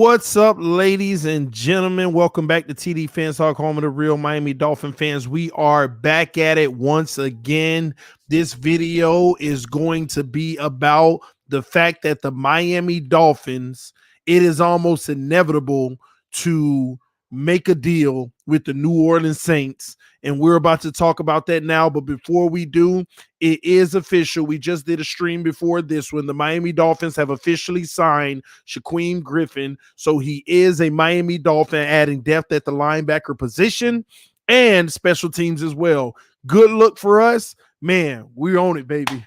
What's up, ladies and gentlemen? Welcome back to TDPHINSTALK, home of the real Miami Dolphin fans. We are back at it once again. This video is going to be about the fact that the Miami Dolphins, it is almost inevitable to make a deal with the New Orleans Saints. And we're about to talk about that now. But before we do, it is official. We just did a stream before this when the Miami Dolphins have officially signed Shaquem Griffin. So he is a Miami Dolphin, adding depth at the linebacker position and special teams as well. Good look for us. Man, we own it, baby.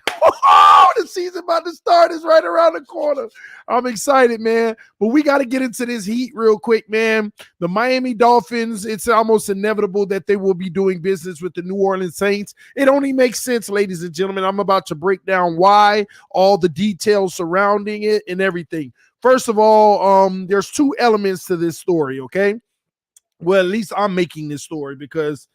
The season about to start is right around the corner. I'm excited, man. But we got to get into this heat real quick, man. The Miami Dolphins, it's almost inevitable that they will be doing business with the New Orleans Saints. It only makes sense, ladies and gentlemen. I'm about to break down why, all the details surrounding it and everything. First of all, there's two elements to this story, okay? Well, at least I'm making this story because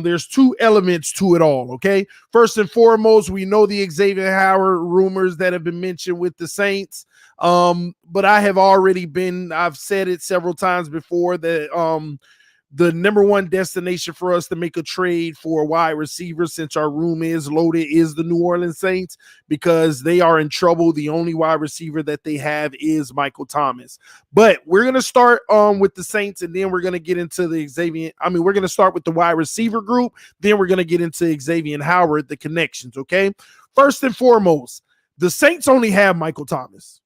there's two elements to it all, okay? First and foremost, we know the Xavien Howard rumors that have been mentioned with the Saints. But I've said it several times before that the number one destination for us to make a trade for a wide receiver, since our room is loaded, is the New Orleans Saints, because they are in trouble. The only wide receiver that they have is Michael Thomas. But we're going to start with the Saints, and then we're going to get into the we're going to start with the wide receiver group. Then we're going to get into Xavien Howard, the connections, okay? First and foremost, the Saints only have Michael Thomas.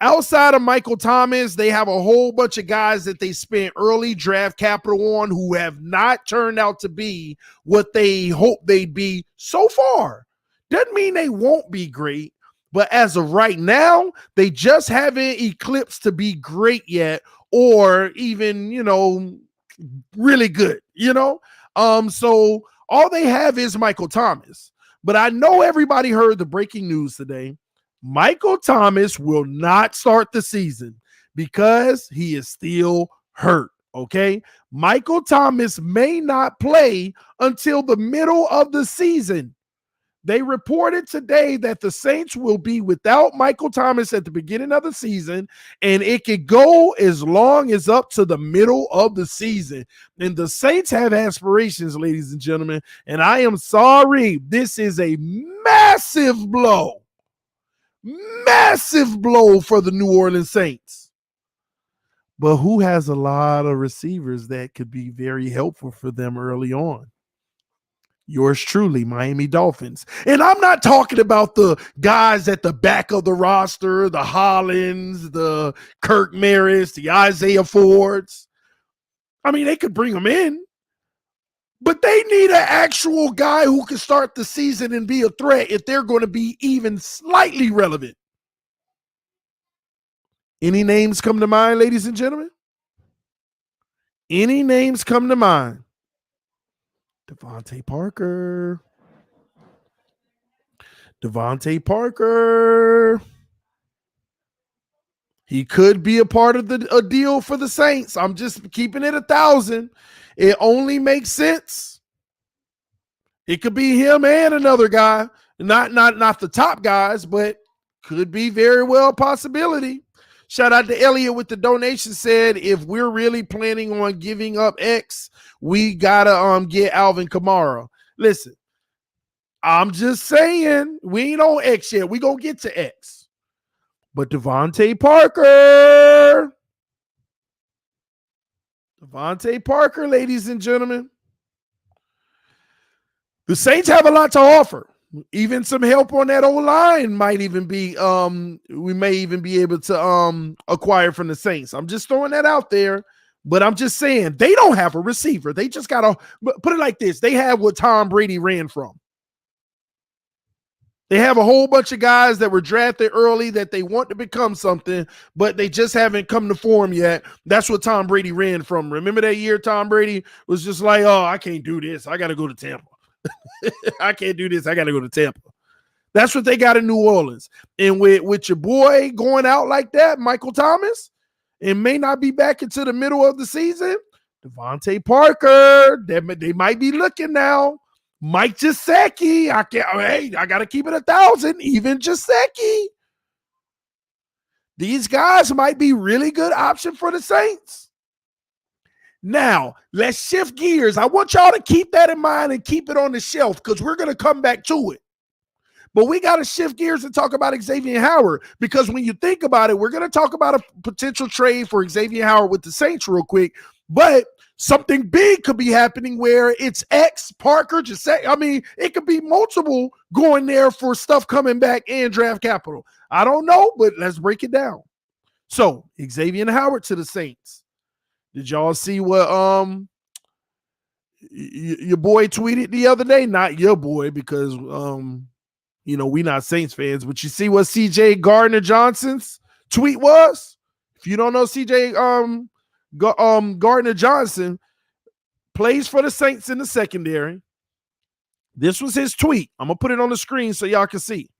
Outside of Michael Thomas, they have a whole bunch of guys that they spent early draft capital on who have not turned out to be what they hope they'd be so far. Doesn't mean they won't be great, but as of right now, they just haven't eclipsed to be great yet, or even, really good, So all they have is Michael Thomas. But I know everybody heard the breaking news today. Michael Thomas will not start the season because he is still hurt, okay? Michael Thomas may not play until the middle of the season. They reported today that the Saints will be without Michael Thomas at the beginning of the season, and it could go as long as up to the middle of the season. And the Saints have aspirations, ladies and gentlemen, and I am sorry. This is a massive blow. Massive blow for the New Orleans Saints. But who has a lot of receivers that could be very helpful for them early on? Yours truly, Miami Dolphins. And I'm not talking about the guys at the back of the roster, the Hollins, the Kirk Maris, the Isaiah Fords. I mean, they could bring them in. But they need an actual guy who can start the season and be a threat if they're going to be even slightly relevant. Any names come to mind, ladies and gentlemen? Any names come to mind? Devontae Parker. He could be a part of a deal for the Saints. I'm just keeping it 1,000. It only makes sense. It could be him and another guy. Not the top guys, but could be very well a possibility. Shout out to Elliot with the donation, said, if we're really planning on giving up X, we got to get Alvin Kamara. Listen, I'm just saying, we ain't on X yet. We going to get to X. But Devontae Parker, ladies and gentlemen. The Saints have a lot to offer. Even some help on that O-line might even be, we may even be able to acquire from the Saints. I'm just throwing that out there. But I'm just saying, they don't have a receiver. They just got to, put it like this. They have what Tom Brady ran from. They have a whole bunch of guys that were drafted early that they want to become something, but they just haven't come to form yet. That's what Tom Brady ran from. Remember that year Tom Brady was just like, oh, I can't do this. I got to go to Tampa. I can't do this. I got to go to Tampa. That's what they got in New Orleans. And with your boy going out like that, Michael Thomas, and may not be back into the middle of the season, Devontae Parker, they might be looking now. Mike Gesicki, I got to keep it 1,000. Even Gesicki. These guys might be really good option for the Saints. Now, let's shift gears. I want y'all to keep that in mind and keep it on the shelf because we're going to come back to it. But we got to shift gears and talk about Xavien Howard because when you think about it, we're going to talk about a potential trade for Xavien Howard with the Saints real quick. But something big could be happening where it's X, Parker, it could be multiple going there for stuff coming back and draft capital. I don't know, but let's break it down. So, Xavien Howard to the Saints. Did y'all see what your boy tweeted the other day? Not your boy because we not Saints fans, but you see what CJ Gardner-Johnson's tweet was? If you don't know CJ Gardner-Johnson plays for the Saints in the secondary. This was his tweet. I'm going to put it on the screen so y'all can see.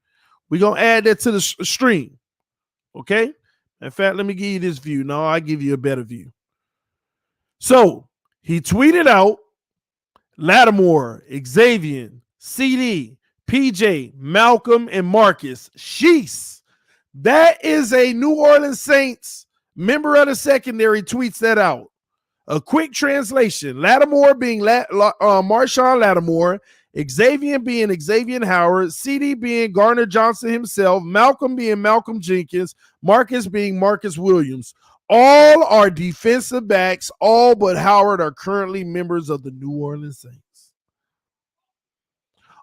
We're going to add that to the stream. Okay? In fact, let me give you this view. No, I'll give you a better view. So, he tweeted out Lattimore, Xavien, CD, PJ, Malcolm, and Marcus. Sheesh. That is a New Orleans Saints member of the secondary tweets that out. A quick translation. Lattimore being Marshawn Lattimore, Xavien being Xavien Howard, CD being Gardner-Johnson himself, Malcolm being Malcolm Jenkins, Marcus being Marcus Williams. All are defensive backs. All but Howard are currently members of the New Orleans Saints.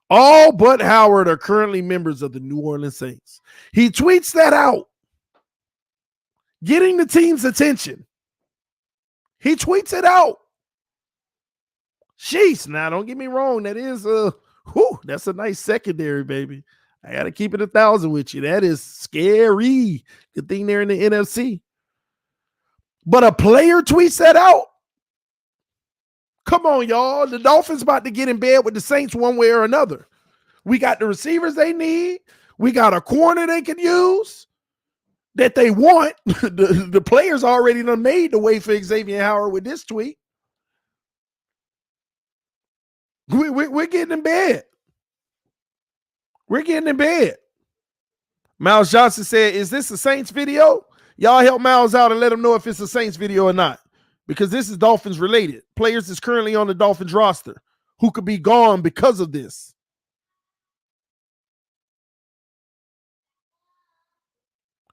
All but Howard are currently members of the New Orleans Saints. He tweets that out, getting the team's attention. He tweets it out. Sheesh. Now, don't get me wrong. That is that's a nice secondary, baby. I got to keep it 1,000 with you. That is scary. Good thing they're in the NFC. But a player tweets that out. Come on, y'all. The Dolphins about to get in bed with the Saints one way or another. We got the receivers they need. We got a corner they can use that they want. the players already done made the way for Xavien Howard with this tweet. We're getting in bed. We're getting in bed. Miles Johnson said, is this a Saints video? Y'all help Miles out and let him know if it's a Saints video or not. Because this is Dolphins related. Players is currently on the Dolphins roster who could be gone because of this.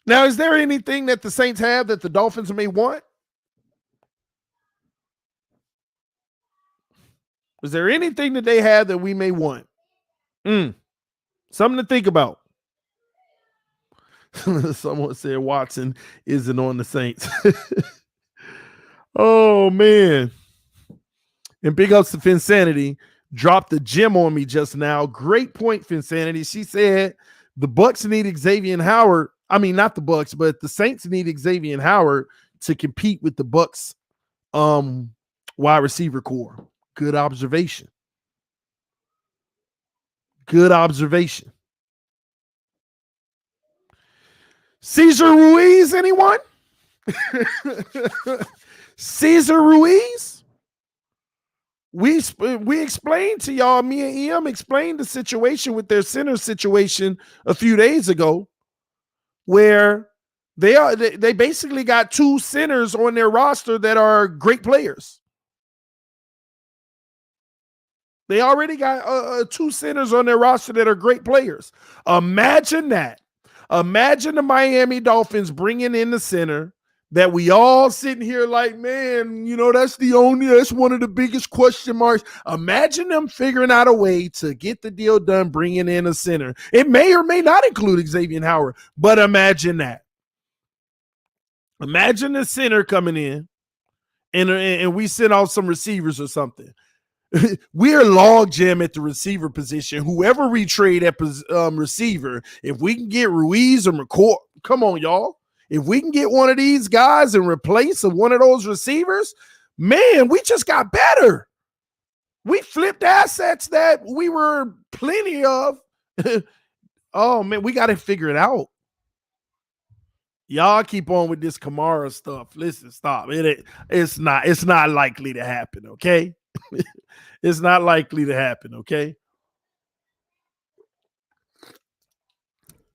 Now, is there anything that the Saints have that the Dolphins may want? Is there anything that they have that we may want? Something to think about. Someone said Watson isn't on the Saints. Oh, man. And big ups to Finsanity. Dropped the gem on me just now. Great point, Finsanity. She said the Bucs need Xavien Howard. I mean, not the Bucs, but the Saints need Xavien Howard to compete with the Bucs wide receiver core. Good observation. Good observation. Cesar Ruiz, anyone? Cesar Ruiz? We explained to y'all, me and EM explained the situation with their center situation a few days ago, where they basically got two centers on their roster that are great players. They already got two centers on their roster that are great players. Imagine that. Imagine the Miami Dolphins bringing in the center that we all sitting here like, man, that's one of the biggest question marks. Imagine them figuring out a way to get the deal done, bringing in a center. It may or may not include Xavien Howard, but imagine that. Imagine the center coming in and we send out some receivers or something. We're logjam at the receiver position. Whoever we trade at receiver, if we can get Ruiz or McCoy, come on, y'all. If we can get one of these guys and replace one of those receivers, man, we just got better. We flipped assets that we were plenty of. Oh, man, we got to figure it out. Y'all keep on with this Kamara stuff. Listen, stop. It's not likely to happen, okay? It's not likely to happen, okay?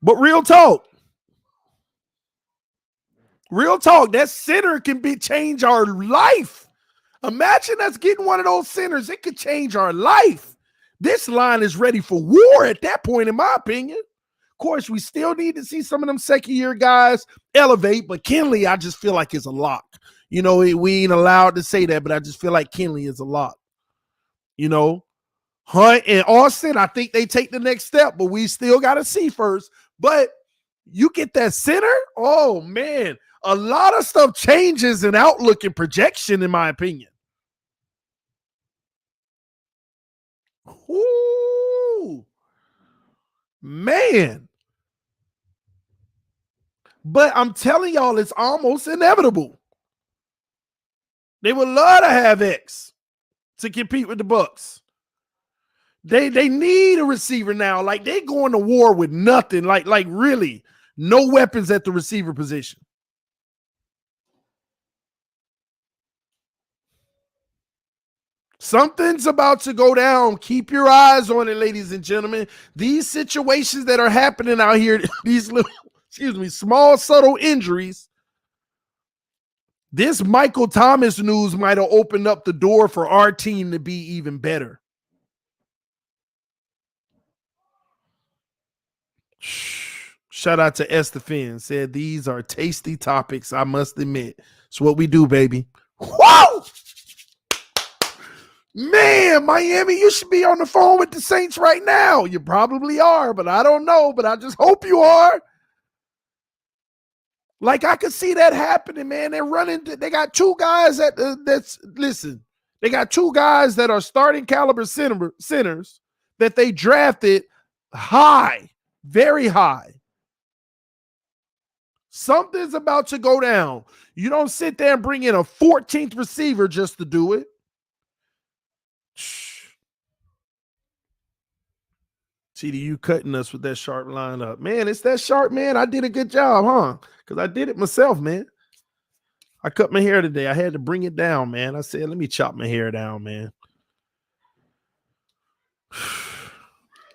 But real talk. Real talk, that center can change our life. Imagine us getting one of those centers. It could change our life. This line is ready for war at that point, in my opinion. Of course, we still need to see some of them second-year guys elevate, but Kenley, I just feel like is a lock. You know, we ain't allowed to say that, but I just feel like Kenley is a lock. You know, Hunt and Austin, I think they take the next step, but we still got to see first. But you get that center, oh, man, a lot of stuff changes in outlook and projection, in my opinion. Ooh, man. But I'm telling y'all, it's almost inevitable. They would love to have X to compete with the Bucks. They need a receiver now. Like, they going to war with nothing. Like really, no weapons at the receiver position. Something's about to go down. Keep your eyes on it, ladies and gentlemen. These situations that are happening out here, these little, small, subtle injuries. This Michael Thomas news might have opened up the door for our team to be even better. Shout out to Estefan. Said these are tasty topics, I must admit. It's what we do, baby. Whoa! Man, Miami, you should be on the phone with the Saints right now. You probably are, but I don't know. But I just hope you are. Like, I could see that happening, man. They're running. They got two guys they got two guys that are starting caliber centers that they drafted high, very high. Something's about to go down. You don't sit there and bring in a 14th receiver just to do it. TD, you cutting us with that sharp lineup. Man, it's that sharp, man. I did a good job, huh? Because I did it myself, man. I cut my hair today. I had to bring it down, man. I said, let me chop my hair down, man.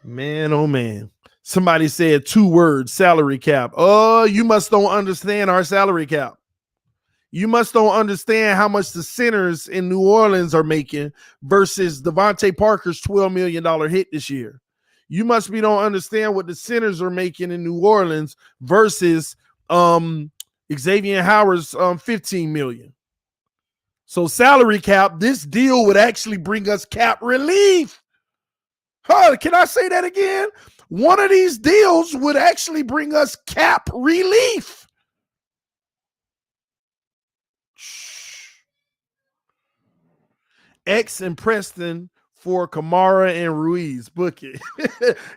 Man, oh, man. Somebody said 2 words, salary cap. Oh, you must don't understand our salary cap. You must don't understand how much the centers in New Orleans are making versus Devontae Parker's $12 million hit this year. You must be don't understand what the centers are making in New Orleans versus Xavien Howard's $15 million. So salary cap, this deal would actually bring us cap relief. Huh, can I say that again? One of these deals would actually bring us cap relief. X and Preston for Kamara and Ruiz. Book it.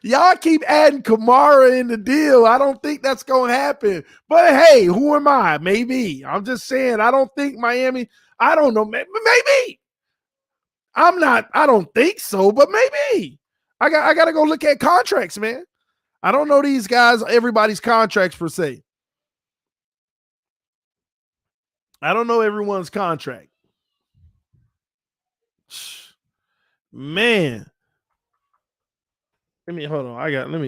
Y'all keep adding Kamara in the deal. I don't think that's going to happen. But hey, who am I? Maybe. I'm just saying, I don't think Miami, I don't know. Maybe. I don't think so, but maybe. I got to go look at contracts, man. I don't know these guys, everybody's contracts per se. I don't know everyone's contract. Man. Hold on. Let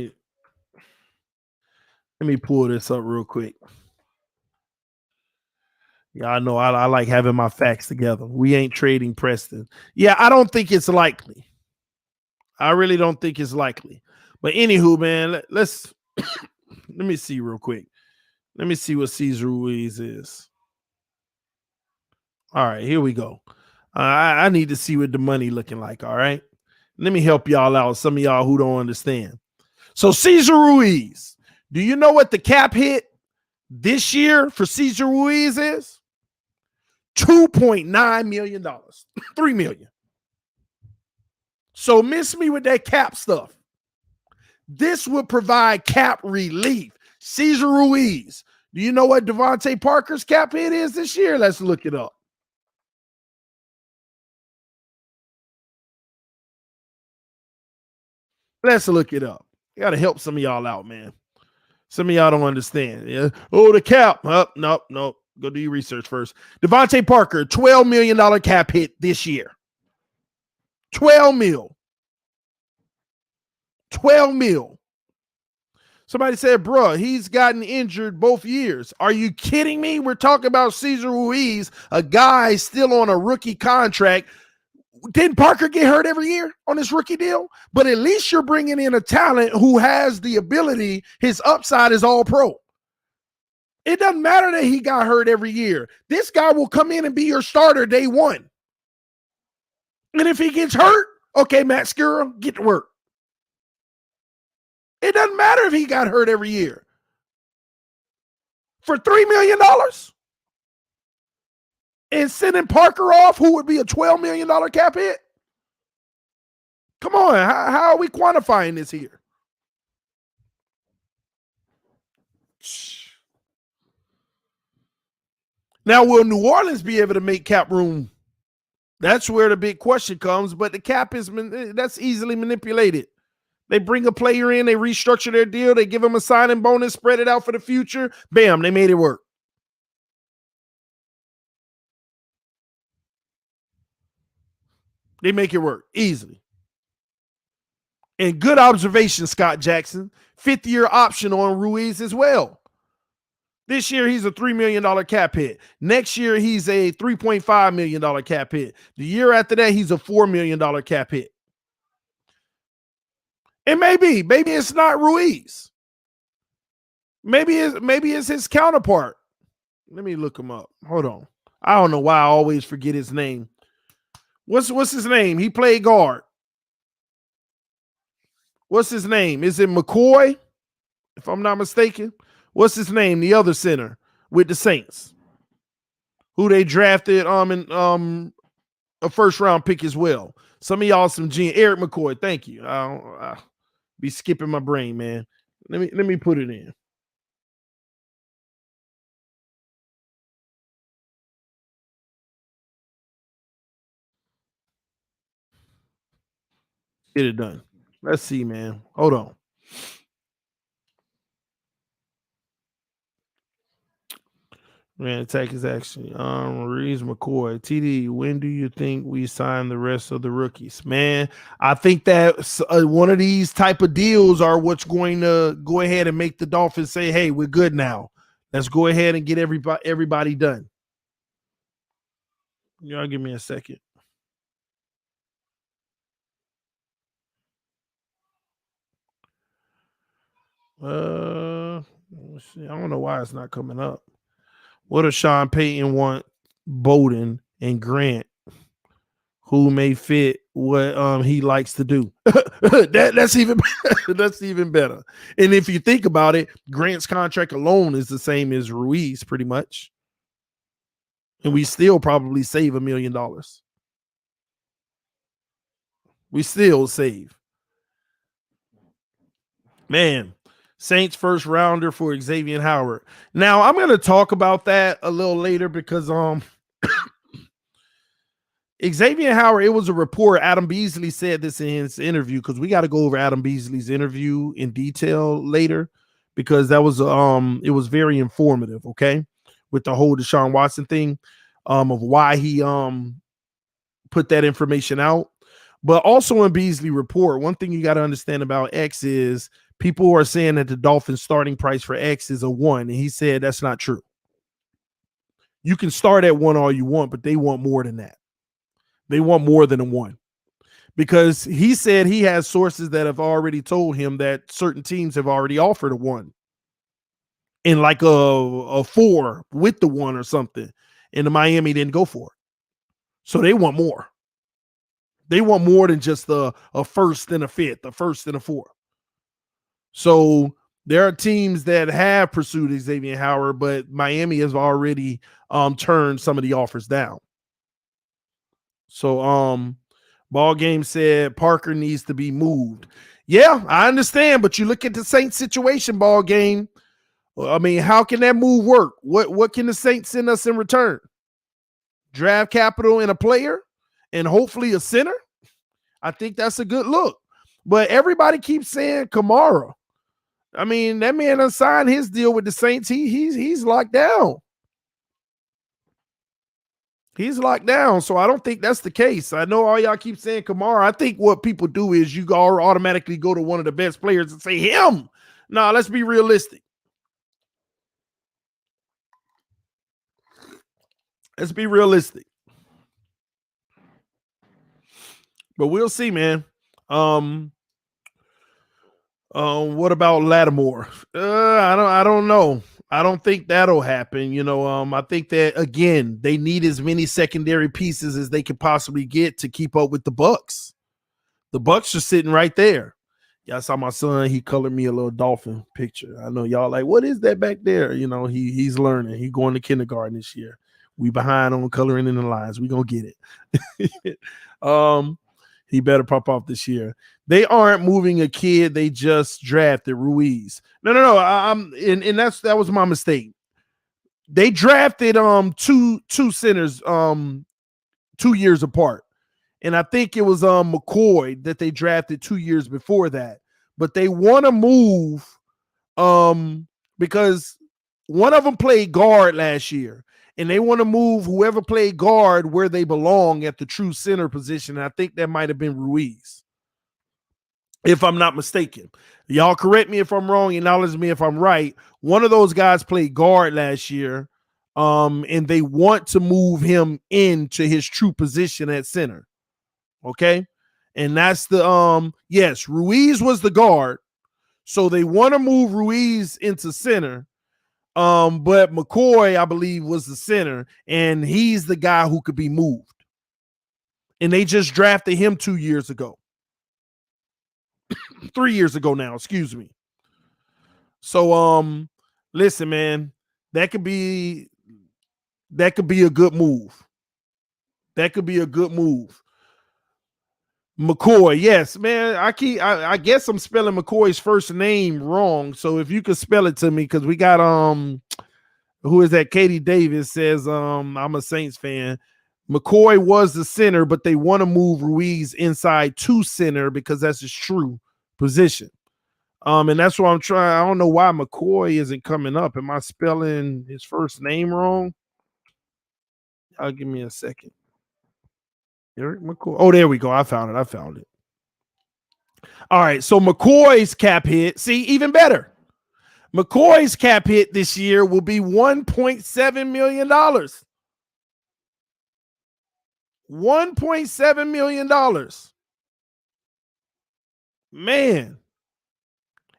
me pull this up real quick. Y'all know I like having my facts together. We ain't trading Preston. Yeah, I don't think it's likely. I really don't think it's likely. But anywho, man, let's let me see real quick. Let me see what Cesar Ruiz is. All right, here we go. I need to see what the money looking like, all right? Let me help y'all out, some of y'all who don't understand. So Cesar Ruiz, do you know what the cap hit this year for Cesar Ruiz is? $2.9 million. $3 million. So miss me with that cap stuff. This would provide cap relief. Cesar Ruiz. Do you know what Devontae Parker's cap hit is this year? Let's look it up. Let's look it up. You got to help some of y'all out, man. Some of y'all don't understand. Yeah. Oh, the cap. Nope. Go do your research first. Devontae Parker, $12 million cap hit this year. 12 mil. 12 mil. Somebody said, bruh, he's gotten injured both years. Are you kidding me? We're talking about Cesar Ruiz, a guy still on a rookie contract. Didn't Parker get hurt every year on his rookie deal? But at least you're bringing in a talent who has the ability. His upside is all pro. It doesn't matter that he got hurt every year. This guy will come in and be your starter day one. And if he gets hurt, okay, Matt Skura, get to work. It doesn't matter if he got hurt every year. For $3 million and sending Parker off, who would be a $12 million cap hit? Come on, how are we quantifying this here? Now, will New Orleans be able to make cap room? That's where the big question comes, but the cap that's easily manipulated. They bring a player in, they restructure their deal, they give them a signing bonus, spread it out for the future. Bam, they made it work. They make it work easily. And good observation, Scott Jackson. 5th-year option on Ruiz as well. This year, he's a $3 million cap hit. Next year, he's a $3.5 million cap hit. The year after that, he's a $4 million cap hit. And maybe it's not Ruiz. Maybe it's his counterpart. Let me look him up. Hold on. I don't know why I always forget his name. What's his name? He played guard. What's his name? Is it McCoy? If I'm not mistaken. What's his name? The other center with the Saints, who they drafted in a first-round pick as well. Some of y'all Eric McCoy. Thank you. I'll be skipping my brain, man. Let me put it in. Get it done. Let's see, man. Hold on. Man, attack is actually Reese McCoy. TD, when do you think we sign the rest of the rookies? Man, I think that one of these type of deals are what's going to go ahead and make the Dolphins say, hey, we're good now. Let's go ahead and get everybody done. Y'all give me a second. Let's see. I don't know why it's not coming up. What does Sean Payton want Bowden and Grant, who may fit what he likes to do? that's even better. And if you think about it, Grant's contract alone is the same as Ruiz, pretty much. And we still probably save $1 million. We still save. Man. Saints first rounder for Xavien Howard. Now, I'm going to talk about that a little later because Xavien Howard, it was a report. Adam Beasley said this in his interview because we got to go over Adam Beasley's interview in detail later because that was it was very informative, okay, with the whole Deshaun Watson thing of why he put that information out. But also in Beasley report, one thing you got to understand about X is people are saying that the Dolphins starting price for X is a 1, and he said that's not true. You can start at 1 all you want, but they want more than that. They want more than a 1 because he said he has sources that have already told him that certain teams have already offered a 1 and like a 4 with the 1 or something, and the Miami didn't go for it. So they want more. They want more than just a first and a fifth, a first and a 4. So there are teams that have pursued Xavien Howard, but Miami has already turned some of the offers down. So Ball Game said Parker needs to be moved. Yeah, I understand, but you look at the Saints situation, Ball Game. I mean, how can that move work? What can the Saints send us in return? Draft capital and a player and hopefully a center? I think that's a good look. But everybody keeps saying Kamara. I mean, that man unsigned his deal with the Saints. He's locked down. He's locked down, so I don't think that's the case. I know all y'all keep saying Kamara. I think what people do is you automatically go to one of the best players and say him. No, let's be realistic. Let's be realistic. But we'll see, man. What about Lattimore? I don't know. I don't think that'll happen. I think that again, they need as many secondary pieces as they could possibly get to keep up with the Bucks. The Bucks are sitting right there. Y'all saw my son, he colored me a little dolphin picture. I know y'all like, what is that back there? He's learning. He's going to kindergarten this year. We behind on coloring in the lines. We gonna get it. He better pop off this year. They aren't moving a kid. They just drafted Ruiz. No. That was my mistake. They drafted two centers 2 years apart. And I think it was McCoy that they drafted 2 years before that. But they want to move because one of them played guard last year. And they want to move whoever played guard where they belong at the true center position. And I think that might have been Ruiz, if I'm not mistaken. Y'all correct me if I'm wrong, acknowledge me if I'm right. One of those guys played guard last year, and they want to move him into his true position at center. Okay? And that's the yes, Ruiz was the guard. So they want to move Ruiz into center. But McCoy, I believe, was the center, and he's the guy who could be moved. And they just drafted him 2 years ago. 3 years ago now, excuse me. So listen, man, that could be a good move. That could be a good move. McCoy, yes, man. I guess I'm spelling McCoy's first name wrong. So if you could spell it to me, because we got who is that? Katie Davis says I'm a Saints fan. McCoy was the center, but they want to move Ruiz inside to center because that's his true position. And that's what I'm trying. I don't know why McCoy isn't coming up. Am I spelling his first name wrong? Y'all give me a second. Eric McCoy. Oh, there we go. I found it. All right. So McCoy's cap hit. See, even better. McCoy's cap hit this year will be $1.7 million. $1.7 million. Man.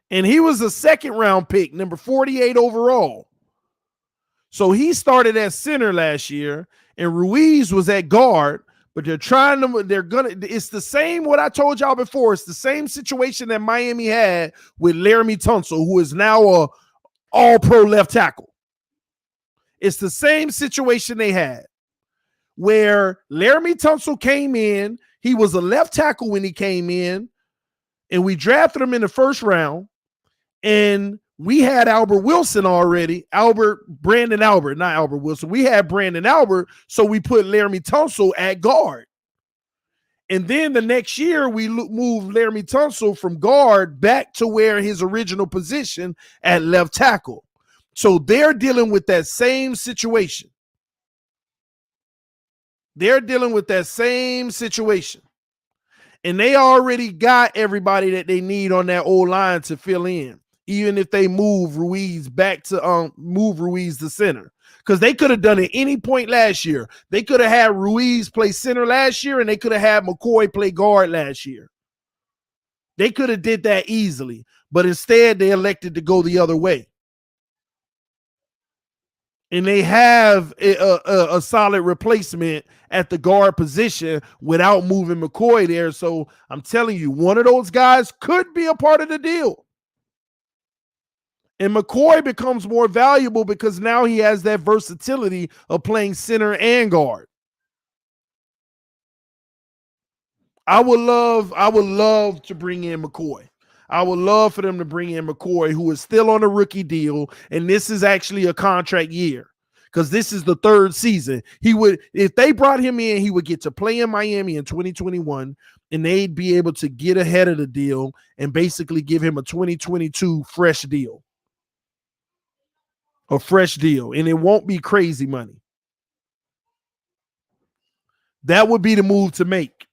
And he was a second round pick, number 48 overall. So he started at center last year, and Ruiz was at guard. But it's the same what I told y'all before. It's the same situation that Miami had with Laramie Tunsil, who is now a all-pro left tackle. It's the same situation they had where Laramie Tunsil came in. He was a left tackle when he came in, and we drafted him in the first round. And we had Albert Wilson already. Brandon Albert, not Albert Wilson. We had Brandon Albert, so we put Laramie Tunsil at guard. And then the next year, we moved Laramie Tunsil from guard back to where his original position at left tackle. So they're dealing with that same situation. And they already got everybody that they need on that old line to fill in. Even if they move Ruiz back to move Ruiz to center. Because they could have done it any point last year. They could have had Ruiz play center last year, and they could have had McCoy play guard last year. They could have did that easily. But instead, they elected to go the other way. And they have a solid replacement at the guard position without moving McCoy there. So I'm telling you, one of those guys could be a part of the deal. And McCoy becomes more valuable because now he has that versatility of playing center and guard. I would love to bring in McCoy. I would love for them to bring in McCoy, who is still on a rookie deal, and this is actually a contract year because this is the third season. If they brought him in, he would get to play in Miami in 2021, and they'd be able to get ahead of the deal and basically give him a 2022 fresh deal. A fresh deal, and it won't be crazy money. That would be the move to make.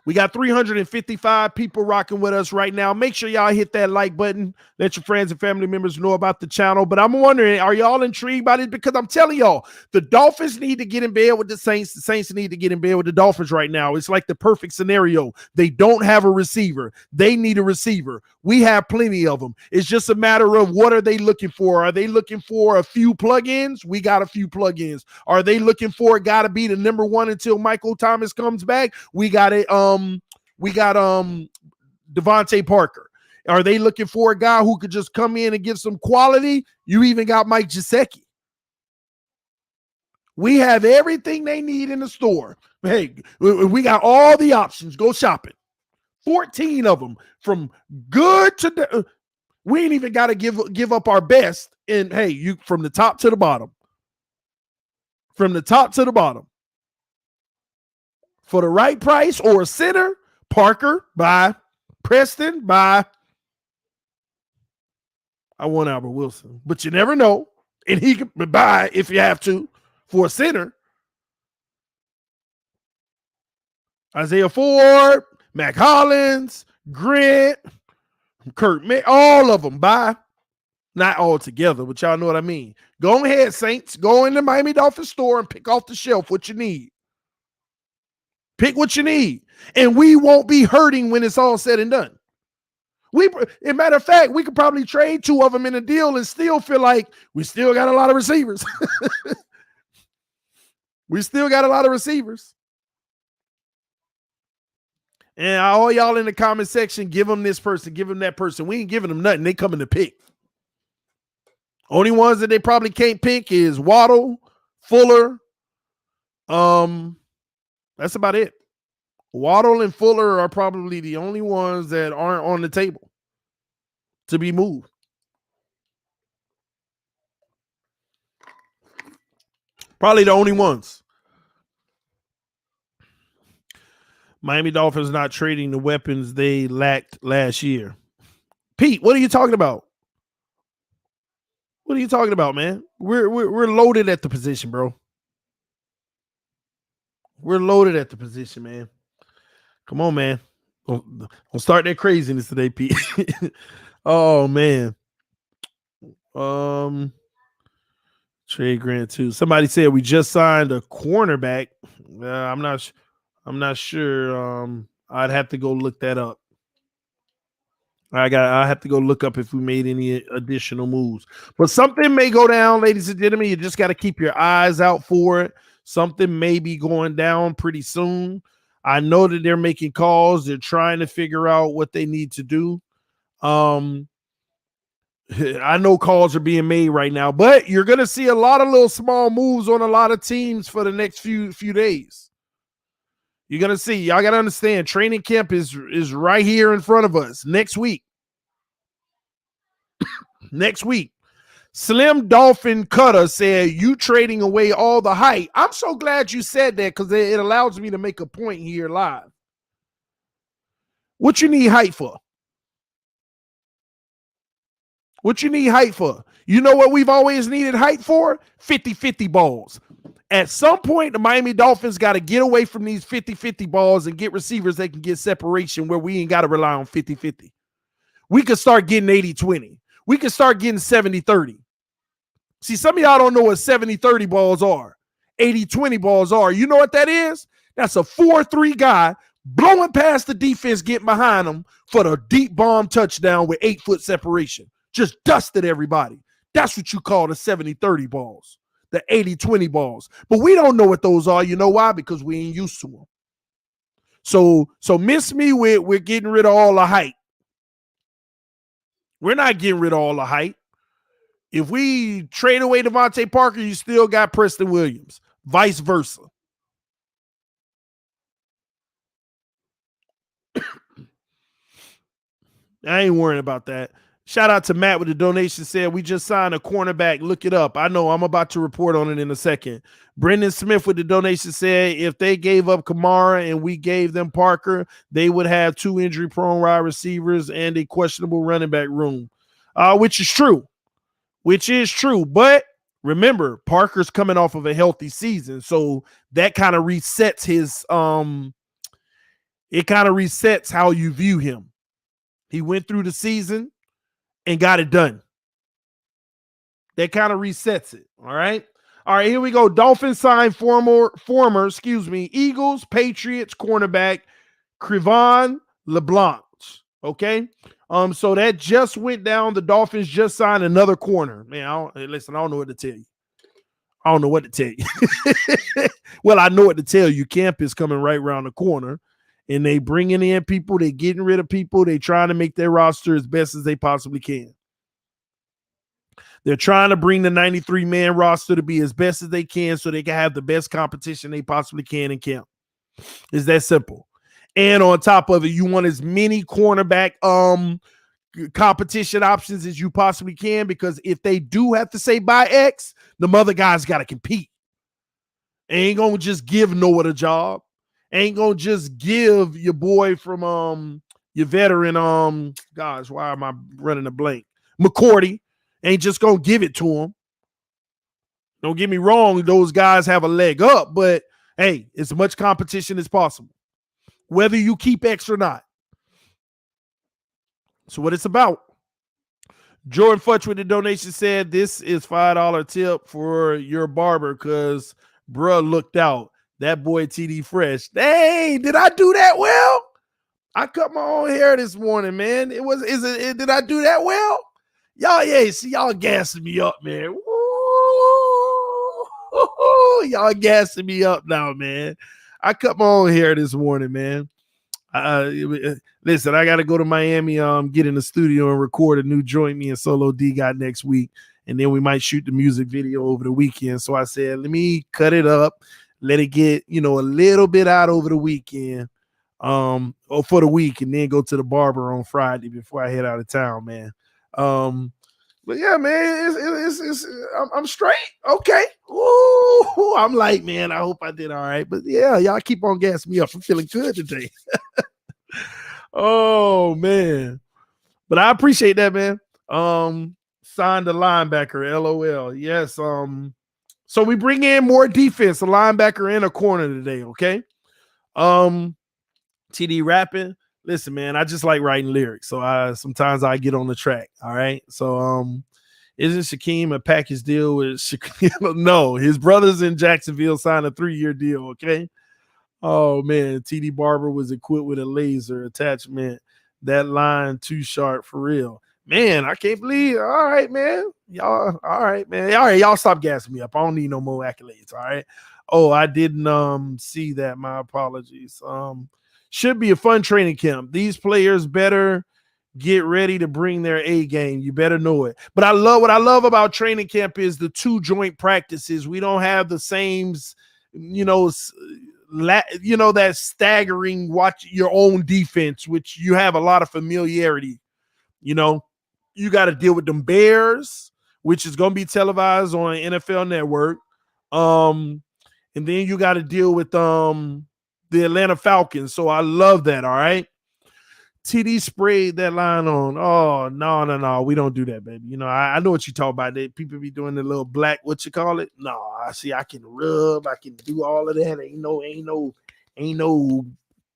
We got 355 people rocking with us right now. Make sure y'all hit that like button. Let your friends and family members know about the channel. But I'm wondering, are y'all intrigued by this? Because I'm telling y'all, the Dolphins need to get in bed with the Saints. The Saints need to get in bed with the Dolphins right now. It's like the perfect scenario. They don't have a receiver. They need a receiver. We have plenty of them. It's just a matter of what are they looking for? Are they looking for a few plugins? We got a few plugins. Are they looking for a guy to be the number one until Michael Thomas comes back? We got it. We got Devontae Parker. Are they looking for a guy who could just come in and give some quality? You even got Mike Gesicki. We have everything they need in the store. Hey, we got all the options. Go shopping. 14 of them, from good to we ain't even got to give up our best. And hey, you from the top to the bottom. From the top to the bottom. For the right price or a center, Parker, bye. Preston, bye. I want Albert Wilson, but you never know. And he can buy if you have to for a center. Isaiah Ford, Mac Hollins, Grant, Kurt, all of them, bye. Not all together, but y'all know what I mean. Go ahead, Saints. Go in the Miami Dolphins store and pick off the shelf what you need. Pick what you need. And we won't be hurting when it's all said and done. As a matter of fact, we could probably trade two of them in a deal and still feel like we still got a lot of receivers. We still got a lot of receivers. And all y'all in the comment section, give them this person, give them that person. We ain't giving them nothing. They coming to pick. Only ones that they probably can't pick is Waddle, Fuller. That's about it. Waddle and Fuller are probably the only ones that aren't on the table to be moved. Probably the only ones. Miami Dolphins not trading the weapons they lacked last year. Pete, what are you talking about? What are you talking about, man? We're loaded at the position, bro. We're loaded at the position, man. Come on, man. Don't start that craziness today, Pete. Oh, man. Trey Grant too. Somebody said we just signed a cornerback. I'm not sure. I'd have to go look that up. I have to go look up if we made any additional moves. But something may go down, ladies and gentlemen. You just got to keep your eyes out for it. Something may be going down pretty soon. I know that they're making calls. They're trying to figure out what they need to do. I know calls are being made right now, but you're going to see a lot of little small moves on a lot of teams for the next few days. You're going to see. Y'all got to understand, training camp is right here in front of us next week. Next week. Slim Dolphin Cutter said, you trading away all the hype. I'm so glad you said that because it allows me to make a point here live. What you need hype for? What you need hype for? You know what we've always needed hype for? 50-50 balls. At some point, the Miami Dolphins got to get away from these 50-50 balls and get receivers that can get separation where we ain't got to rely on 50-50. We could start getting 80-20. We could start getting 70-30. See, some of y'all don't know what 70-30 balls are. 80-20 balls are. You know what that is? That's a 4-3 guy blowing past the defense, getting behind them for the deep bomb touchdown with 8-foot separation. Just dusted everybody. That's what you call the 70-30 balls, the 80-20 balls. But we don't know what those are. You know why? Because we ain't used to them. So miss me with we're getting rid of all the hype. We're not getting rid of all the hype. If we trade away Devontae Parker, you still got Preston Williams. Vice versa. I ain't worrying about that. Shout out to Matt with the donation. Said we just signed a cornerback. Look it up. I know I'm about to report on it in a second. Brendan Smith with the donation said if they gave up Kamara and we gave them Parker, they would have 2 injury-prone wide receivers and a questionable running back room, which is true. But remember, Parker's coming off of a healthy season, so that kind of resets It kind of resets how you view him. He went through the season and got it done. That kind of resets it. All right. All right, here we go. Dolphins signed former Eagles, Patriots cornerback Xavien LeBlanc. Okay. So that just went down. The Dolphins just signed another corner. Man, I don't know what to tell you. I don't know what to tell you. Well, I know what to tell you. Camp is coming right around the corner, and they bringing in people. They getting rid of people. They trying to make their roster as best as they possibly can. They're trying to bring the 93-man roster to be as best as they can so they can have the best competition they possibly can in camp. It's that simple. And on top of it, you want as many cornerback competition options as you possibly can, because if they do have to say buy X, the other guys got to compete. Ain't gonna just give Noah the job. Ain't gonna just give your boy from your veteran gosh, why am I running a blank? McCourty ain't just gonna give it to him. Don't get me wrong, those guys have a leg up, but hey, as much competition as possible, whether you keep X or not. So what it's about. Jordan Futch with the donation said, this is $5 tip for your barber because bruh looked out. That boy TD Fresh. Hey, did I do that well? I cut my own hair this morning, man. Did I do that well? Y'all, see, y'all gassing me up, man. Woo! Y'all gassing me up now, man. I cut my own hair this morning, man. Listen, I got to go to Miami, get in the studio and record a new joint me and Solo D got next week. And then we might shoot the music video over the weekend. So I said, let me cut it up, let it get, a little bit out over the weekend, or for the week, and then go to the barber on Friday before I head out of town, man. But yeah, man, I'm straight. Okay. Ooh, I'm like, man, I hope I did all right. But yeah, y'all keep on gassing me up. I'm feeling good today. Oh man. But I appreciate that, man. Signed a linebacker, LOL. Yes. So we bring in more defense, a linebacker and a corner today, okay? TD rapping. Listen, man, I just like writing lyrics. So sometimes I get on the track. All right. So isn't Shaquem a package deal with Shaquem? No, his brothers in Jacksonville signed a 3-year deal. Okay. Oh man, TD Barber was equipped with a laser attachment. That line too sharp for real. Man, I can't believe. All right, man. Y'all, all right, man. All right, y'all stop gassing me up. I don't need no more accolades. All right. Oh, I didn't see that. My apologies. Should be a fun training camp. These players better get ready to bring their A game. You better know it. But what I love about training camp is the 2 joint practices. We don't have the same, that staggering watch your own defense, which you have a lot of familiarity. You got to deal with them Bears, which is going to be televised on NFL Network. And then you got to deal with the Atlanta Falcons. So I love that. All right. TD sprayed that line on. Oh, no. We don't do that, baby. I know what you talk about. People be doing the little black, what you call it? No, see, I can rub. I can do all of that. Ain't no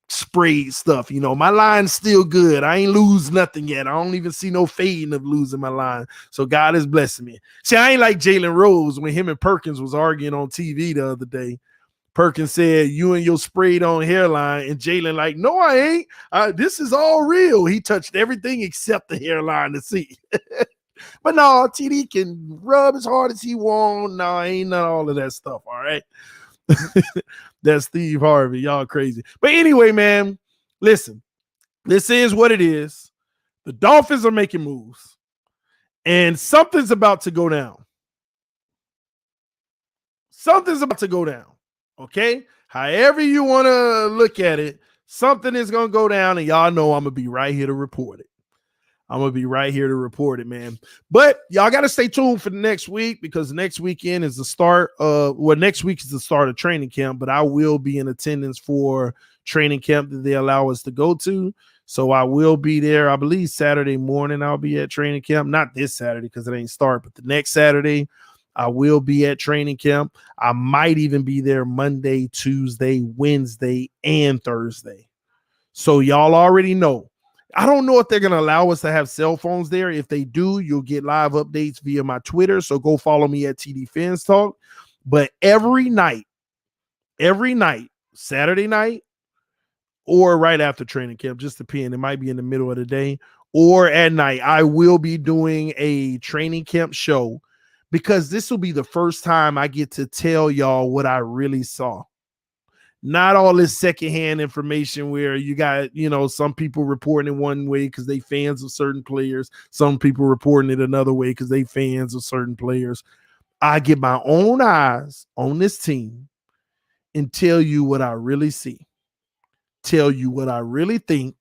spray stuff. My line's still good. I ain't lose nothing yet. I don't even see no fading of losing my line. So God is blessing me. See, I ain't like Jalen Rose when him and Perkins was arguing on TV the other day. Perkins said, you and your sprayed on hairline, and Jalen like, no, I ain't. This is all real. He touched everything except the hairline to see. But no, TD can rub as hard as he wants. No, ain't none of all of that stuff. All right. That's Steve Harvey. Y'all crazy. But anyway, man, listen, this is what it is. The Dolphins are making moves, and something's about to go down. Something's about to go down. Okay, however you want to look at it, something is going to go down, and y'all know I'm going to be right here to report it. Man. But y'all got to stay tuned for the next week, because next weekend is the start of, next week is the start of training camp, but I will be in attendance for training camp that they allow us to go to. So I will be there. I believe Saturday morning I'll be at training camp. Not this Saturday because it ain't start, but the next Saturday I will be at training camp. I might even be there Monday, Tuesday, Wednesday, and Thursday. So y'all already know. I don't know if they're going to allow us to have cell phones there. If they do, you'll get live updates via my Twitter. So go follow me at TDPHINSTALK. But every night, Saturday night or right after training camp, just depending. It might be in the middle of the day or at night, I will be doing a training camp show because this will be the first time I get to tell y'all what I really saw. Not all this secondhand information where you got, some people reporting it one way because they fans of certain players. Some people reporting it another way because they fans of certain players. I get my own eyes on this team and tell you what I really see. Tell you what I really think.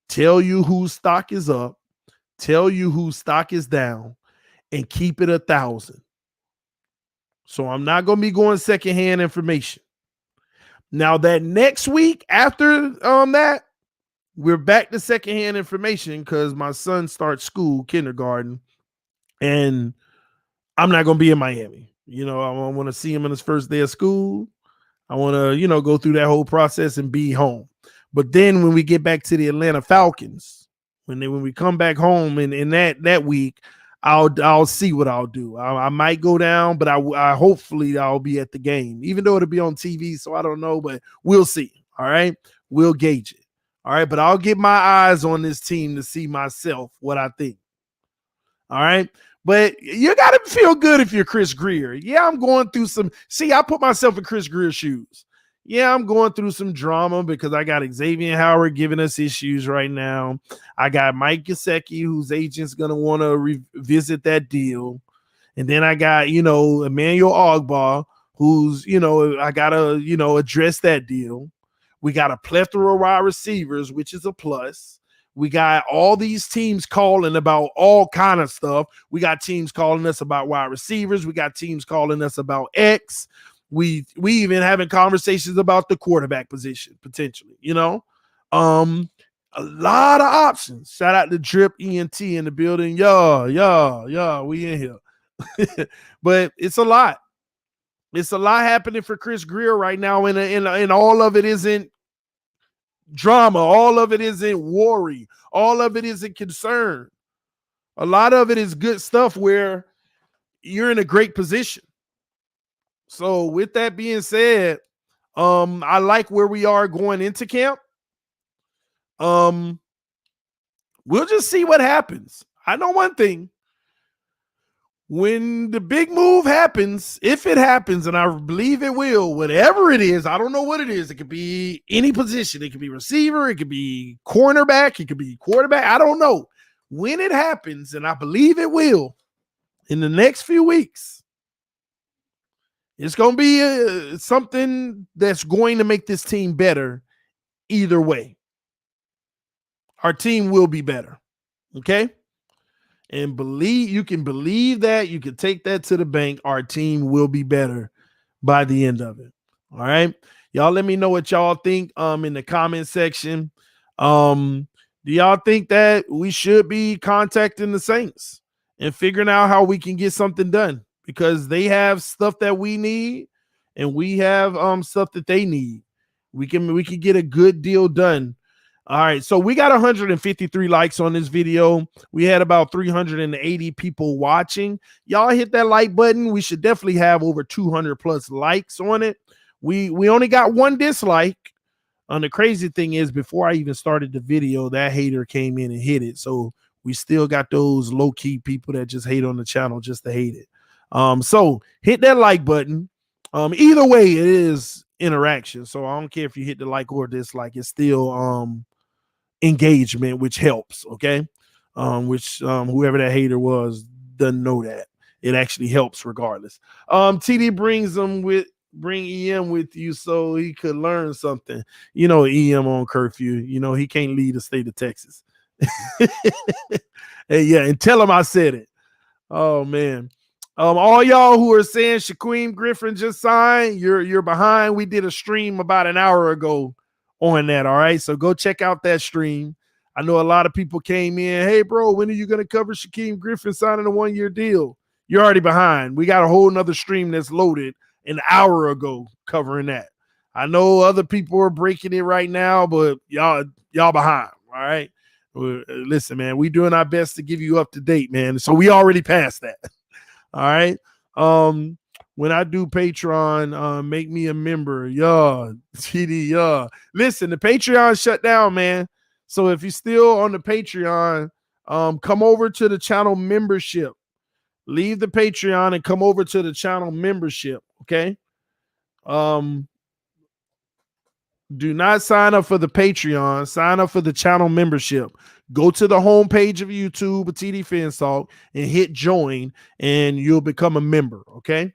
Tell you whose stock is up. Tell you whose stock is down. And keep it 1,000. So I'm not going to be going secondhand information. Now that next week after that, we're back to secondhand information because my son starts school, kindergarten, and I'm not going to be in Miami. I want to see him on his first day of school. I want to, go through that whole process and be home. But then when we get back to the Atlanta Falcons, when we come back home in that week, I'll see what I'll do. I might go down, but I hopefully I'll be at the game, even though it'll be on TV. So I don't know, but we'll see. All right, we'll gauge it. All right, but I'll get my eyes on this team to see myself what I think. All right. But you got to feel good if you're Chris Grier. Yeah, I'm going through I put myself in Chris Grier's shoes. Yeah, I'm going through some drama because I got Xavien Howard giving us issues right now. I got Mike Gesicki, whose agent's going to want to revisit that deal. And then I got, Emmanuel Ogbah, who's, I got to, address that deal. We got a plethora of wide receivers, which is a plus. We got all these teams calling about all kind of stuff. We got teams calling us about wide receivers. We got teams calling us about X. We even having conversations about the quarterback position potentially. A lot of options. Shout out to Drip ENT in the building. Yeah, we in here. But it's a lot. It's a lot happening for Chris Grier right now, and all of it isn't drama. All of it isn't worry. All of it isn't concern. A lot of it is good stuff where you're in a great position. So with that being said, I like where we are going into camp. We'll just see what happens. I know one thing. When the big move happens, if it happens, and I believe it will, whatever it is, I don't know what it is. It could be any position. It could be receiver. It could be cornerback. It could be quarterback. I don't know. When it happens, and I believe it will, in the next few weeks, it's going to be something that's going to make this team better either way. Our team will be better. Okay? And you can believe that. You can take that to the bank. Our team will be better by the end of it. All right. Y'all let me know what y'all think in the comment section. Do y'all think that we should be contacting the Saints and figuring out how we can get something done? Because they have stuff that we need and we have stuff that they need. We can get a good deal done. All right, so we got 153 likes on this video. We had about 380 people watching. Y'all hit that like button. We should definitely have over 200 plus likes on it. We only got one dislike. The crazy thing is, before I even started the video, that hater came in and hit it. So we still got those low-key people that just hate on the channel just to hate it. So hit that like button. Either way, it is interaction. So I don't care if you hit the like or dislike. It's still engagement, which helps. Okay. Whoever that hater was doesn't know that it actually helps regardless. TD bring EM with you so he could learn something. EM on curfew. He can't leave the state of Texas. Hey, yeah, and tell him I said it. Oh man. All y'all who are saying Shaquem Griffin just signed, you're behind. We did a stream about an hour ago on that. All right, so go check out that stream. I know a lot of people came in. Hey, bro, when are you going to cover Shaquem Griffin signing a 1-year deal? You're already behind. We got a whole nother stream that's loaded an hour ago covering that. I know other people are breaking it right now, but y'all behind. All right. Listen, man, we doing our best to give you up to date, man. So we already passed that. All right. When I do Patreon, make me a member. Yeah, TD, yeah. Listen, the Patreon shut down, man. So if you're still on the Patreon, come over to the channel membership. Leave the Patreon and come over to the channel membership. Okay. Do not sign up for the Patreon. Sign up for the channel membership. Go to the homepage of YouTube, TD FinStalk, and hit join, and you'll become a member. Okay.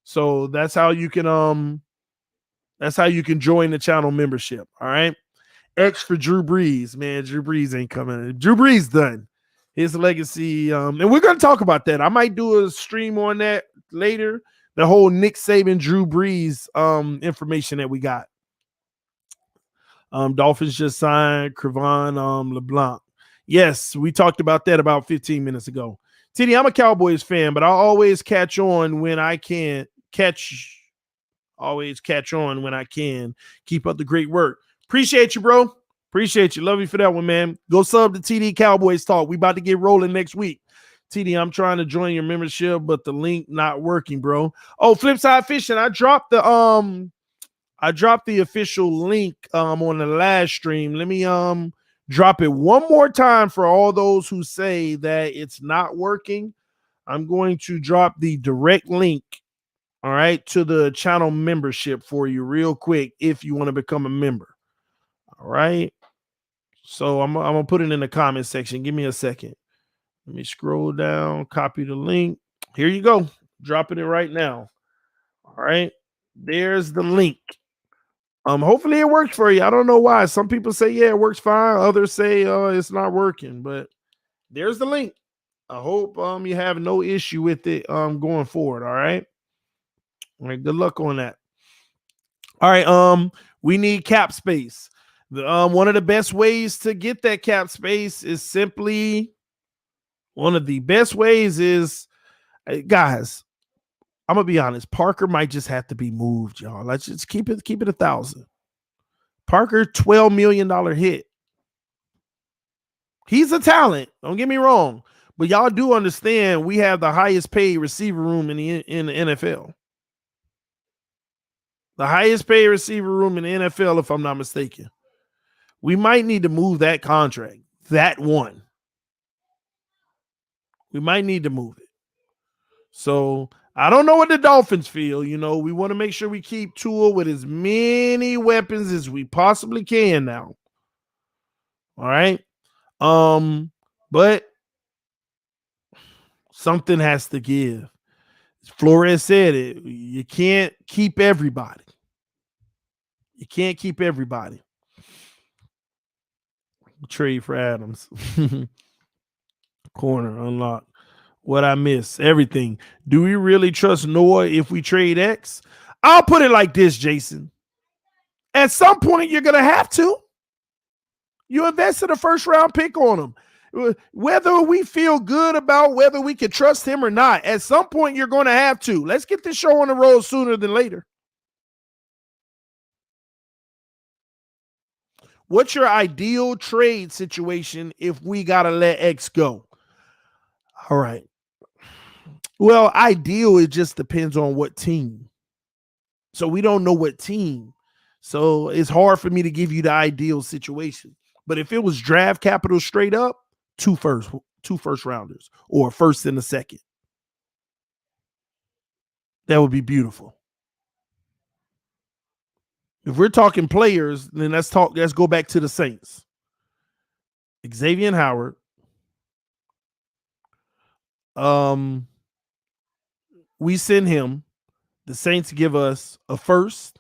So that's how you can join the channel membership. All right. X for Drew Brees, man. Drew Brees ain't coming. Drew Brees done. His legacy, and we're gonna talk about that. I might do a stream on that later. The whole Nick Saban, Drew Brees information that we got. Dolphins just signed Crevon LeBlanc. Yes, we talked about that about 15 minutes ago. TD, I'm a Cowboys fan, but I always catch on when I can. Always catch on when I can. Keep up the great work. Appreciate you, bro. Appreciate you. Love you for that one, man. Go sub to TD Cowboys Talk. We about to get rolling next week. TD, I'm trying to join your membership, but the link not working, bro. Oh, Flipside Fishing. I dropped the official link on the last stream. Let me drop it one more time for all those who say that it's not working. I'm going to drop the direct link, all right, to the channel membership for you real quick if you want to become a member. All right. So I'm going to put it in the comment section. Give me a second. Let me scroll down, copy the link. Here you go. Dropping it right now. All right. There's the link. Hopefully it works for you. I don't know why. Some people say, yeah, it works fine. Others say, it's not working, but there's the link. I hope you have no issue with it going forward. All right. All right. Good luck on that. All right. We need cap space. One of the best ways to get that cap space is simply guys, I'm gonna be honest. Parker might just have to be moved, y'all. Let's just keep it 1,000. Parker, $12 million hit. He's a talent. Don't get me wrong, but y'all do understand we have the highest paid receiver room in the NFL. The highest paid receiver room in the NFL, if I'm not mistaken. We might need to move that contract. That one. We might need to move it. So I don't know what the Dolphins feel. You know, we want to make sure we keep Tua with as many weapons as we possibly can now. All right. But something has to give. Flores said it. You can't keep everybody. You can't keep everybody. Trade for Adams. Corner unlocked. What I miss? Everything. Do we really trust Noah if we trade X? I'll put it like this, Jason. At some point, you're going to have to. You invested a first-round pick on him. Whether we feel good about whether we can trust him or not, at some point, you're going to have to. Let's get this show on the road sooner than later. What's your ideal trade situation if we got to let X go? All right. Well, ideal, it just depends on what team. So we don't know what team. So it's hard for me to give you the ideal situation. But if it was draft capital straight up, two first rounders or first and a second. That would be beautiful. If we're talking players, then let's go back to the Saints. Xavien Howard. We send him. The Saints give us a first.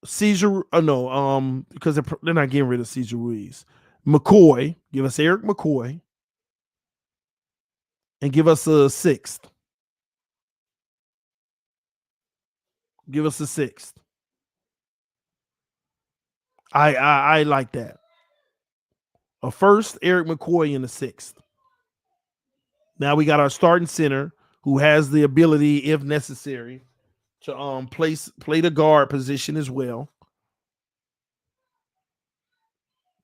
Caesar, because they're not getting rid of Cesar Ruiz. McCoy, give us Eric McCoy, and give us a sixth. Give us a sixth. I like that. A first, Eric McCoy, and a sixth. Now we got our starting center, who has the ability, if necessary, to play the guard position as well.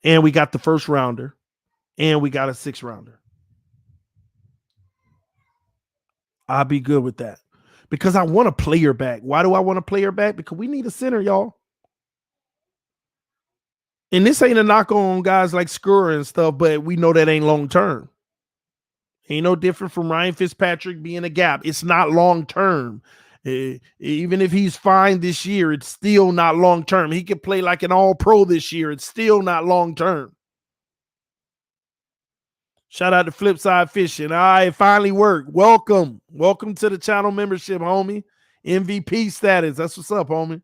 And we got the first rounder, and we got a 6th rounder. I'll be good with that because I want a player back. Why do I want a player back? Because we need a center, y'all. And this ain't a knock on guys like Skura and stuff, but we know that ain't long term. Ain't no different from Ryan Fitzpatrick being a gap. It's not long term. Even if he's fine this year, it's still not long term. He could play like an all-pro this year. It's still not long term. Shout out to Flipside Fishing. All right, it finally worked. Welcome. Welcome to the channel membership, homie. MVP status. That's what's up, homie.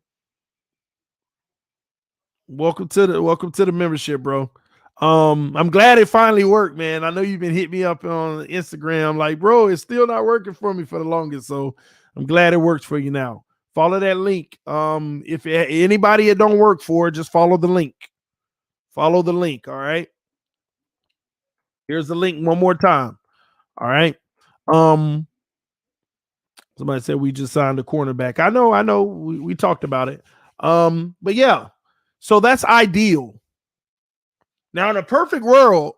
Welcome to the membership, bro. I'm glad it finally worked, man. I know you've been hitting me up on Instagram like, bro, it's still not working for me for the longest. So I'm glad it works for you now. Follow that link. If anybody it don't work for, just follow the link. Follow the link. All right. Here's the link one more time. All right. Somebody said we just signed a cornerback. I know. We talked about it. But yeah, so that's ideal. Now, in a perfect world,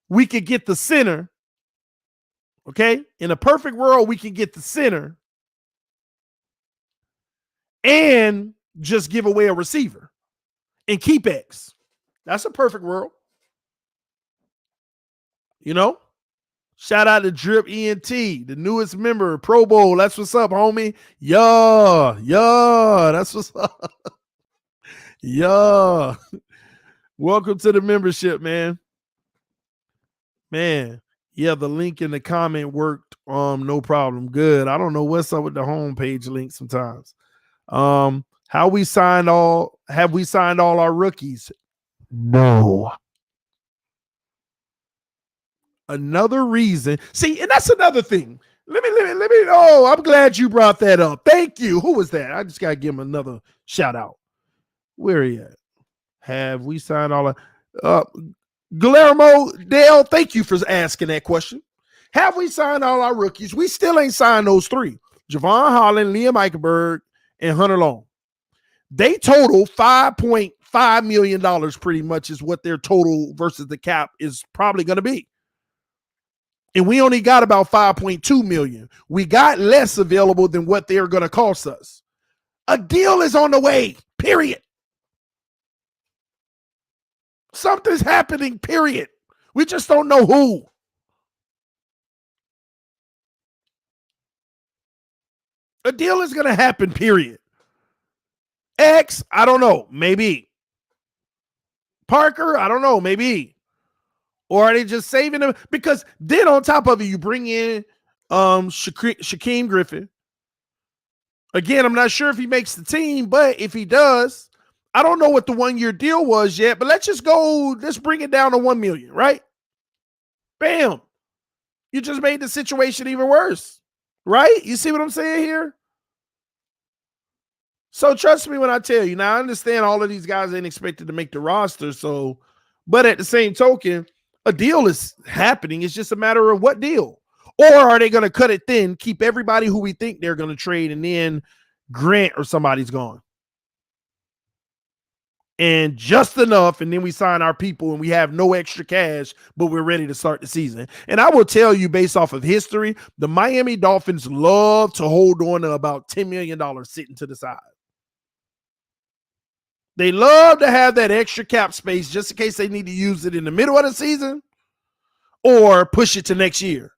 we could get the center. Okay. In a perfect world, we can get the center and just give away a receiver and keep X. That's a perfect world. You know, shout out to Drip ENT, the newest member, Pro Bowl. That's what's up, homie. Yeah, that's what's up. Yeah. Welcome to the membership, man. Man, yeah, the link in the comment worked. No problem. Good. I don't know what's up with the homepage link sometimes. Have we signed all our rookies? No. Another reason. See, and that's another thing. Let me. Oh, I'm glad you brought that up. Thank you. Who was that? I just gotta give him another shout out. Where are you at? Have we signed all our Guillermo Dale? Thank you for asking that question. Have we signed all our rookies? We still ain't signed those 3: Javon Holland, Liam Eichenberg, and Hunter Long. They total $5.5 million. Pretty much is what their total versus the cap is probably going to be. And we only got about 5.2 million. We got less available than what they're going to cost us. A deal is on the way, period. Something's happening, period. We just don't know who. A deal is going to happen, period. X, I don't know, maybe. Parker, I don't know, maybe. Or are they just saving them? Because then on top of it, you bring in Shaquem Griffin. Again, I'm not sure if he makes the team, but if he does, I don't know what the 1-year deal was yet, but let's bring it down to 1 million, right? Bam. You just made the situation even worse, right? You see what I'm saying here? So trust me when I tell you. Now, I understand all of these guys ain't expected to make the roster, but at the same token, a deal is happening. It's just a matter of what deal. Or are they going to cut it thin, keep everybody who we think they're going to trade, and then Grant or somebody's gone? And just enough, and then we sign our people and we have no extra cash, but we're ready to start the season. And I will tell you, based off of history, the Miami Dolphins love to hold on to about $10 million sitting to the side. They love to have that extra cap space just in case they need to use it in the middle of the season or push it to next year.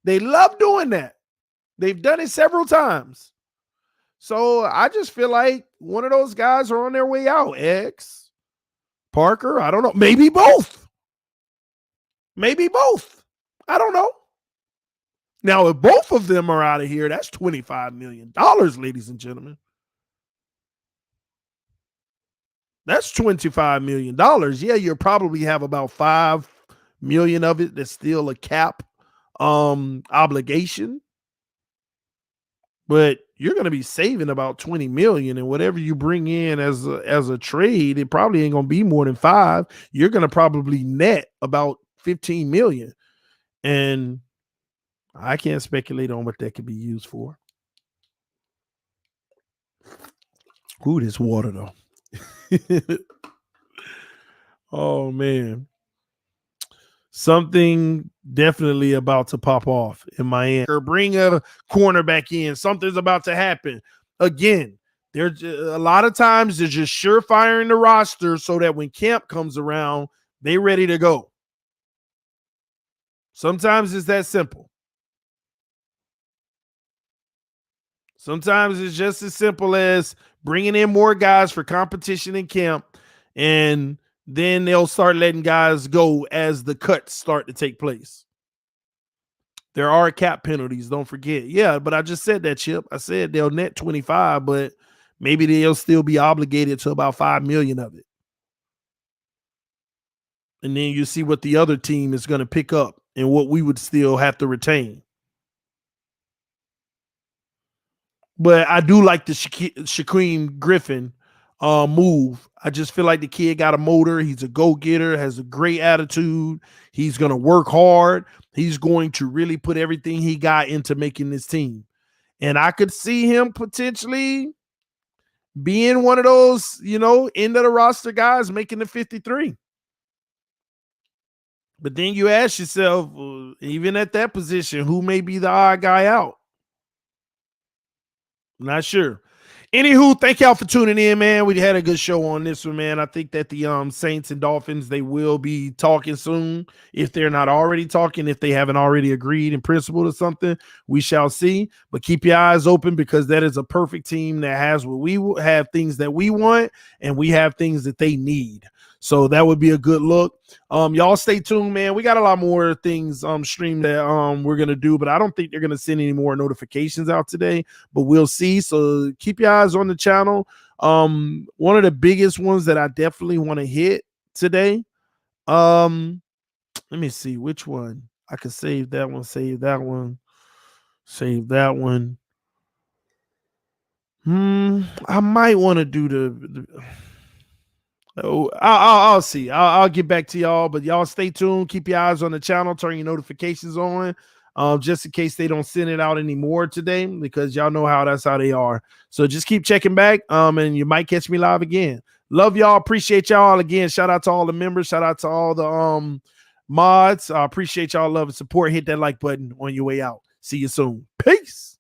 They love doing that. They've done it several times. So I just feel like one of those guys are on their way out. X, Parker, I don't know. Maybe both. Maybe both. I don't know. Now, if both of them are out of here, that's $25 million, ladies and gentlemen. That's $25 million. Yeah, you'll probably have about 5 million of it that's still a cap obligation. But you're going to be saving about 20 million, and whatever you bring in as a trade, it probably ain't going to be more than 5. You're going to probably net about 15 million. And I can't speculate on what that could be used for. Ooh, this water though. Oh man. Something definitely about to pop off in Miami. Or bring a cornerback in. Something's about to happen. Again, there's a lot of times they're just surefiring the roster so that when camp comes around, they ready to go. Sometimes it's that simple. Sometimes it's just as simple as bringing in more guys for competition in camp, and then they'll start letting guys go as the cuts start to take place. There are cap penalties, don't forget. Yeah, but I just said that, Chip. I said they'll net 25, but maybe they'll still be obligated to about 5 million of it. And then you see what the other team is going to pick up and what we would still have to retain. But I do like the Shaquem Griffin move. I just feel like the kid got a motor. He's a go-getter, has a great attitude. He's going to work hard. He's going to really put everything he got into making this team. And I could see him potentially being one of those, end of the roster guys making the 53. But then you ask yourself, even at that position, who may be the odd guy out? Not sure. Anywho, thank y'all for tuning in, man. We had a good show on this one, man. I think that the Saints and Dolphins, they will be talking soon. If they're not already talking, if they haven't already agreed in principle to something, we shall see. But keep your eyes open because that is a perfect team that has what we have, things that we want, and we have things that they need. So that would be a good look. Y'all stay tuned, man. We got a lot more things streamed that we're gonna do, but I don't think they're gonna send any more notifications out today. But we'll see. So keep your eyes on the channel. One of the biggest ones that I definitely want to hit today. Let me see which one. I could save that one, save that one, save that one. I might want to do the Oh, I'll see. I'll get back to y'all, but y'all stay tuned. Keep your eyes on the channel. Turn your notifications on, just in case they don't send it out anymore today, because y'all know that's how they are. So just keep checking back, and you might catch me live again. Love y'all. Appreciate y'all again. Shout out to all the members. Shout out to all the mods. I appreciate y'all love and support. Hit that like button on your way out. See you soon. Peace.